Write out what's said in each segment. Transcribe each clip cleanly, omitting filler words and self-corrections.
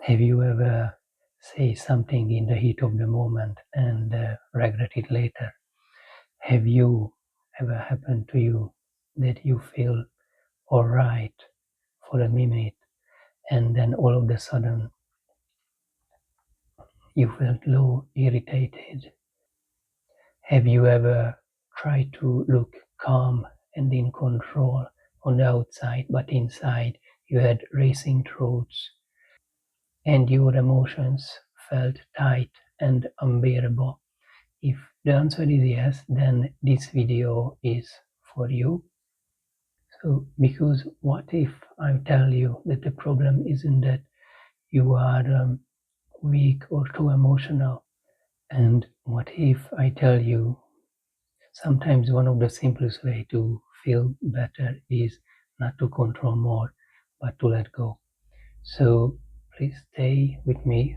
Have you ever say something in the heat of the moment and regret it later? Have you ever happened to you that you feel alright for a minute and then all of a sudden you felt low, irritated? Have you ever tried to look calm and in control on the outside, but inside you had racing thoughts and your emotions felt tight and unbearable? If the answer is yes, then this video is for you. So, because what if I tell you that the problem isn't that you are weak or too emotional? And what if I tell you sometimes one of the simplest way to feel better is not to control more, but to let go? So please stay with me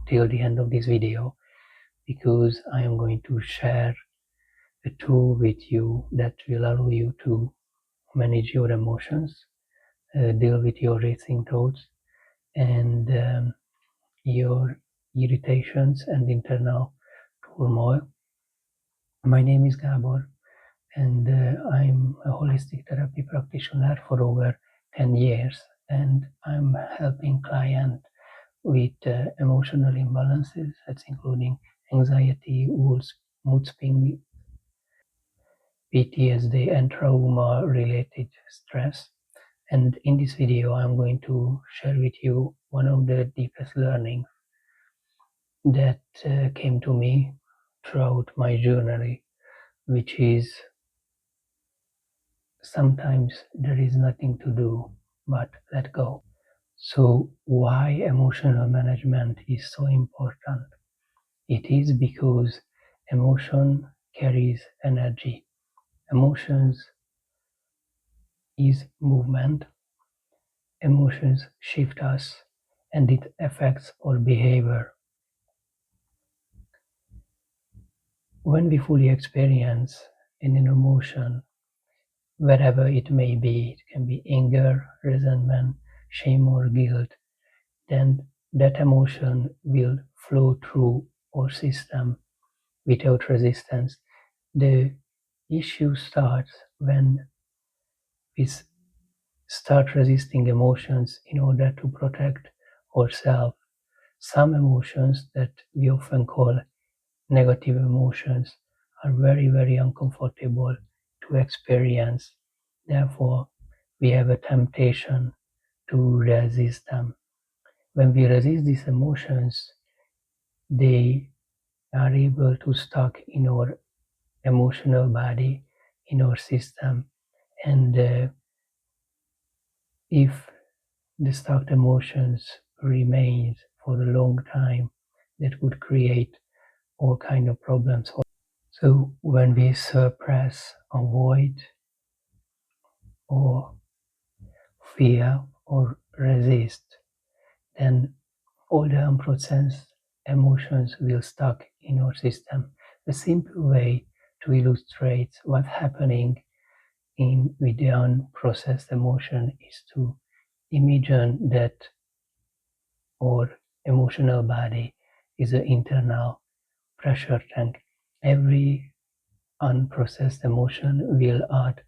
till the end of this video, because I am going to share a tool with you that will allow you to manage your emotions, deal with your racing thoughts and your irritations and internal turmoil. My name is Gabor, and I'm a holistic therapy practitioner for over 10 years, and I'm helping clients with emotional imbalances, that's including anxiety, mood swing, PTSD, and trauma-related stress. And in this video, I'm going to share with you one of the deepest learnings that came to me throughout my journey, which is sometimes there is nothing to do but let go. So why emotional management is so important? It is because emotion carries energy. Emotions is movement. Emotions shift us and it affects our behavior. When we fully experience an emotion, wherever it may be, it can be anger, resentment, shame or guilt, then that emotion will flow through our system without resistance. The issue starts when we start resisting emotions in order to protect ourselves. Some emotions that we often call negative emotions are very, very uncomfortable to experience. Therefore, we have a temptation to resist them. When we resist these emotions, they are able to stuck in our emotional body, in our system, and if the stuck emotions remains for a long time, that would create all kind of problems. So when we suppress, avoid, or fear or resist, then all the unprocessed emotions will stuck in our system. The simple way to illustrate what's happening with the unprocessed emotion is to imagine that our emotional body is an internal pressure tank. Every unprocessed emotion will add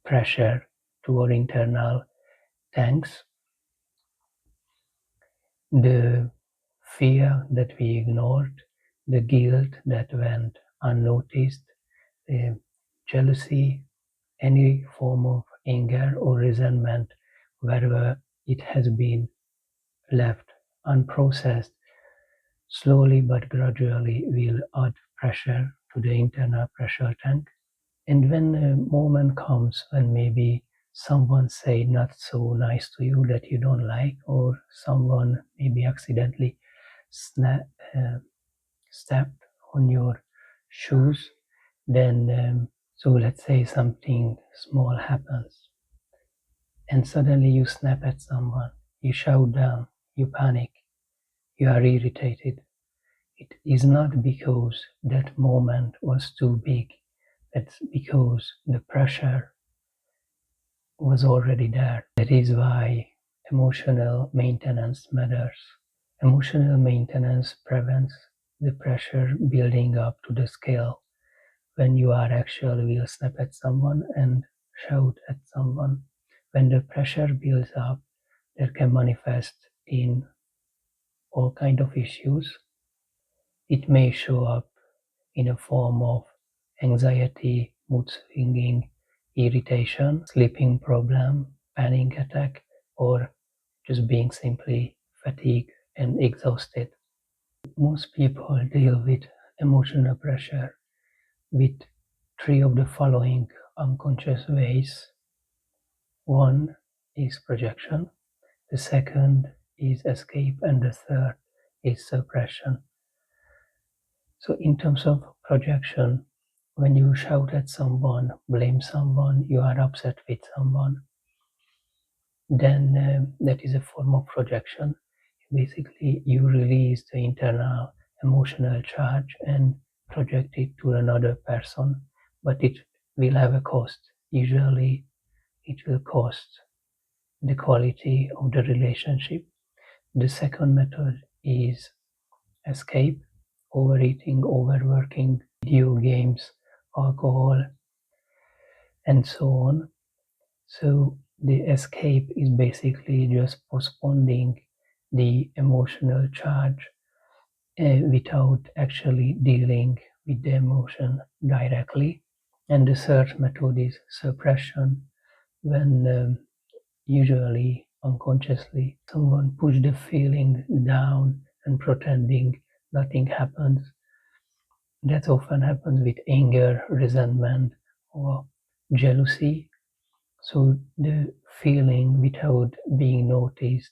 pressure to our internal tanks. The fear that we ignored, the guilt that went unnoticed, the jealousy, any form of anger or resentment, wherever it has been left unprocessed, slowly but gradually will add pressure to the internal pressure tank. And when a moment comes when maybe someone say not so nice to you that you don't like, or someone maybe accidentally stepped on your shoes, then so let's say something small happens and suddenly you snap at someone, you shout down, you panic, you are irritated. It is not because that moment was too big, it's because the pressure was already there. That is why emotional maintenance matters. Emotional maintenance prevents the pressure building up to the scale when you are actually will snap at someone and shout at someone. When the pressure builds up, that can manifest in all kind of issues. It may show up in a form of anxiety, mood swinging, irritation, sleeping problem, panic attack, or just being simply fatigued and exhausted. Most people deal with emotional pressure with three of the following unconscious ways. One is projection, the second is escape, and the third is suppression. So, in terms of projection, when you shout at someone, blame someone, you are upset with someone, then that is a form of projection. Basically, you release the internal emotional charge and project it to another person, but it will have a cost. Usually, it will cost the quality of the relationship. The second method is escape, overeating, overworking, video games, alcohol, and so on. So the escape is basically just postponing the emotional charge without actually dealing with the emotion directly. And the third method is suppression, when usually unconsciously someone push the feeling down and pretending nothing happens. That often happens with anger, resentment, or jealousy. So the feeling, without being noticed,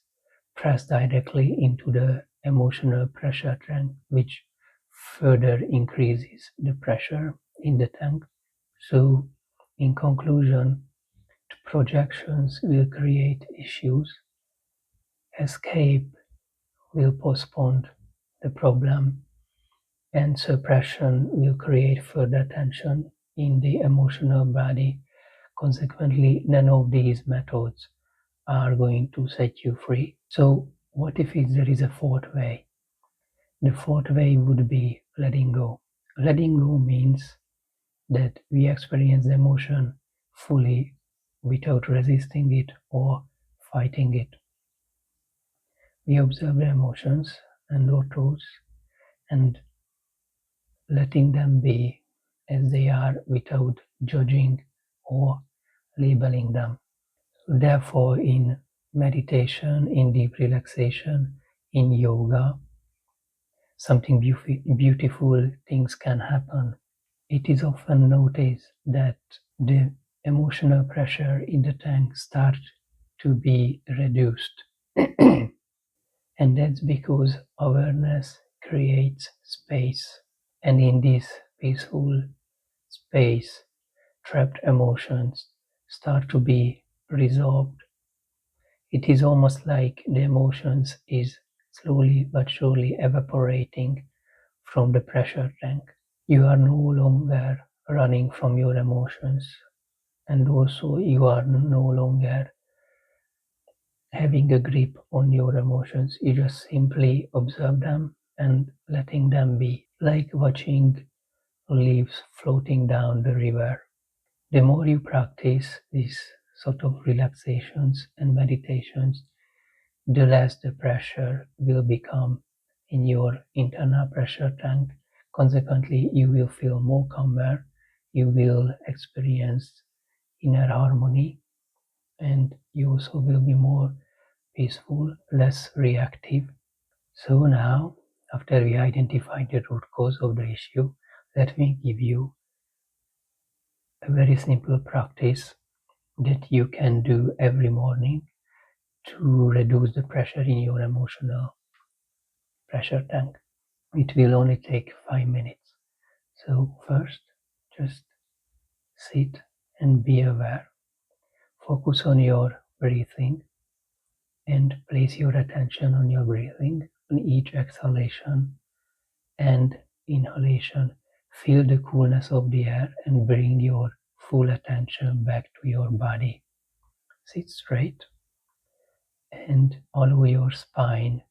press directly into the emotional pressure tank, which further increases the pressure in the tank. So, in conclusion, projections will create issues, escape will postpone the problem, and suppression will create further tension in the emotional body. Consequently, none of these methods are going to set you free. So, what if there is a fourth way? The fourth way would be letting go. Letting go means that we experience the emotion fully without resisting it or fighting it. We observe the emotions and our thoughts and letting them be as they are without judging or labeling them. So therefore, in meditation, in deep relaxation, in yoga, something beautiful things can happen. It is often noticed that the emotional pressure in the tank starts to be reduced. And that's because awareness creates space. And in this peaceful space, trapped emotions start to be resolved. It is almost like the emotions is slowly but surely evaporating from the pressure tank. You are no longer running from your emotions, and also you are no longer having a grip on your emotions. You just simply observe them and letting them be, like watching leaves floating down the river. The more you practice these sort of relaxations and meditations, the less the pressure will become in your internal pressure tank. Consequently, you will feel more calmer, you will experience inner harmony, and you also will be more peaceful, less reactive. So now, after we identified the root cause of the issue, let me give you a very simple practice that you can do every morning to reduce the pressure in your emotional pressure tank. It will only take 5 minutes. So first, just sit and be aware. Focus on your breathing and place your attention on your breathing, on each exhalation and inhalation. Feel the coolness of the air and bring your full attention back to your body. Sit straight and allow your spine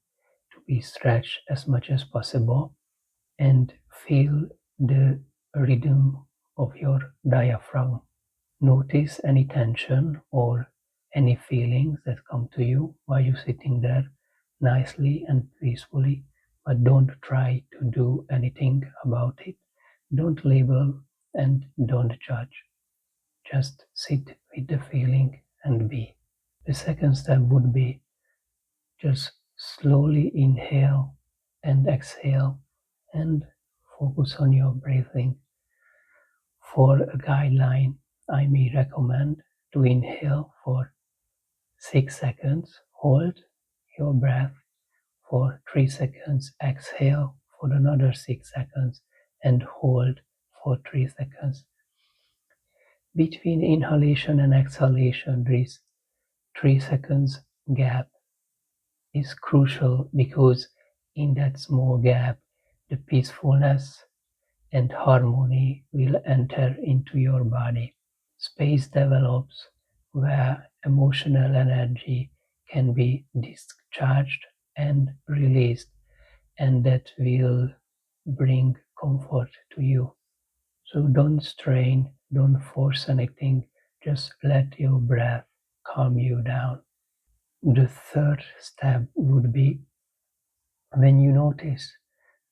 to be stretched as much as possible, and feel the rhythm of your diaphragm. Notice any tension or any feelings that come to you while you're sitting there nicely and peacefully, but don't try to do anything about it. Don't label and don't judge. Just sit with the feeling and be. The second step would be just slowly inhale and exhale and focus on your breathing. For a guideline, I may recommend to inhale for 6 seconds, hold your breath for 3 seconds, exhale for another 6 seconds, and hold for 3 seconds. Between inhalation and exhalation, this 3 seconds gap is crucial because in that small gap, the peacefulness and harmony will enter into your body. Space develops where emotional energy can be discharged and released, and that will bring comfort to you. So don't strain, don't force anything, just let your breath calm you down. The third step would be when you notice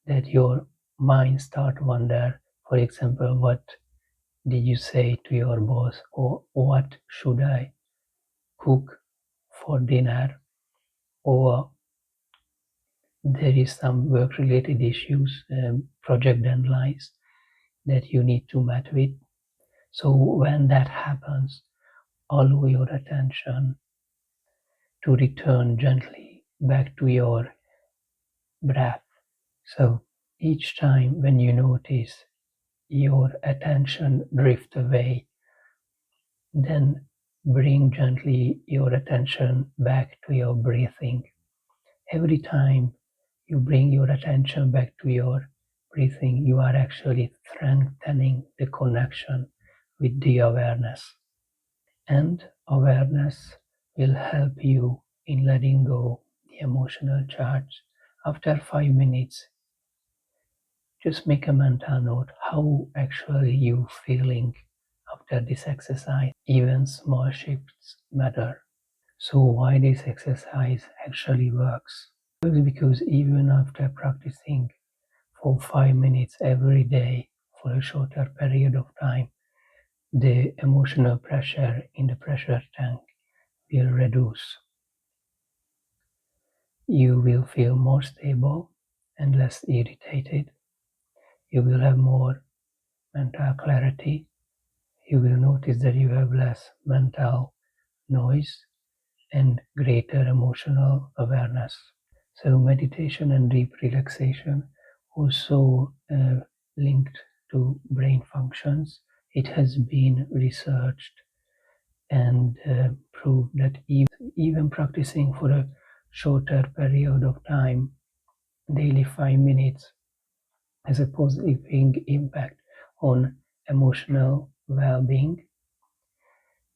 that your mind start wander, for example, what did you say to your boss, or what should I cook for dinner, or there is some work related issues, project deadlines that you need to meet with. So when that happens, allow your attention to return gently back to your breath. So each time when you notice your attention drift away, then bring gently your attention back to your breathing. Every time you bring your attention back to your breathing, you are actually strengthening the connection with the awareness. And awareness will help you in letting go the emotional charge. After 5 minutes, just make a mental note how actually you feeling after this exercise. Even small shifts matter. So why this exercise actually works? It works because even after practicing for 5 minutes every day for a shorter period of time, the emotional pressure in the pressure tank will reduce. You will feel more stable and less irritated. You will have more mental clarity. You will notice that you have less mental noise and greater emotional awareness. So meditation and deep relaxation also linked to brain functions. It has been researched and proved that even practicing for a shorter period of time, daily 5 minutes, has a positive impact on emotional well-being.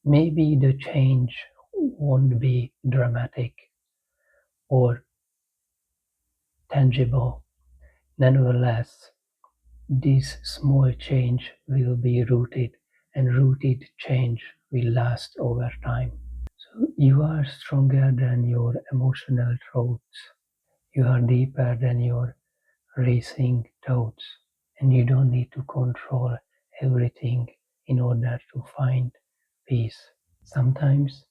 Maybe the change won't be dramatic or tangible. Nevertheless, this small change will be rooted, and rooted change will last over time. So you are stronger than your emotional thoughts. You are deeper than your racing thoughts, and you don't need to control everything in order to find peace. Sometimes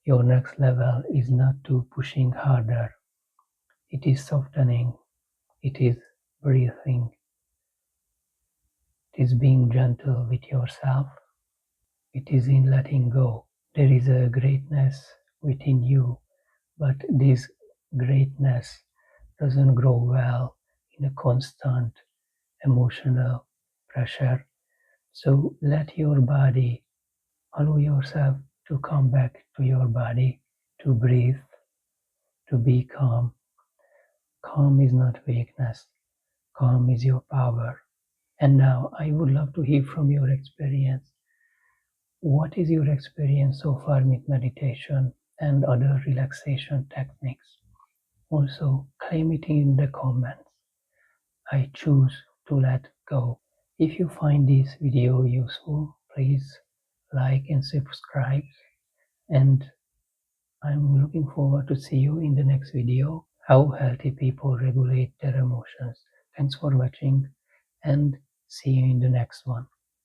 your next level is not to pushing harder. It is softening. It is breathing. It is being gentle with yourself. It is in letting go. There is a greatness within you, but this greatness doesn't grow well in a constant emotional pressure. So let your body, allow yourself to come back to your body, to breathe, to be calm. Calm is not weakness. Calm is your power. And now I would love to hear from your experience. What is your experience so far with meditation? and other relaxation techniques. Also, claim it in the comments. I choose to let go. If you find this video useful, please like and subscribe, and I'm looking forward to see you in the next video, how healthy people regulate their emotions. Thanks for watching, and see you in the next one.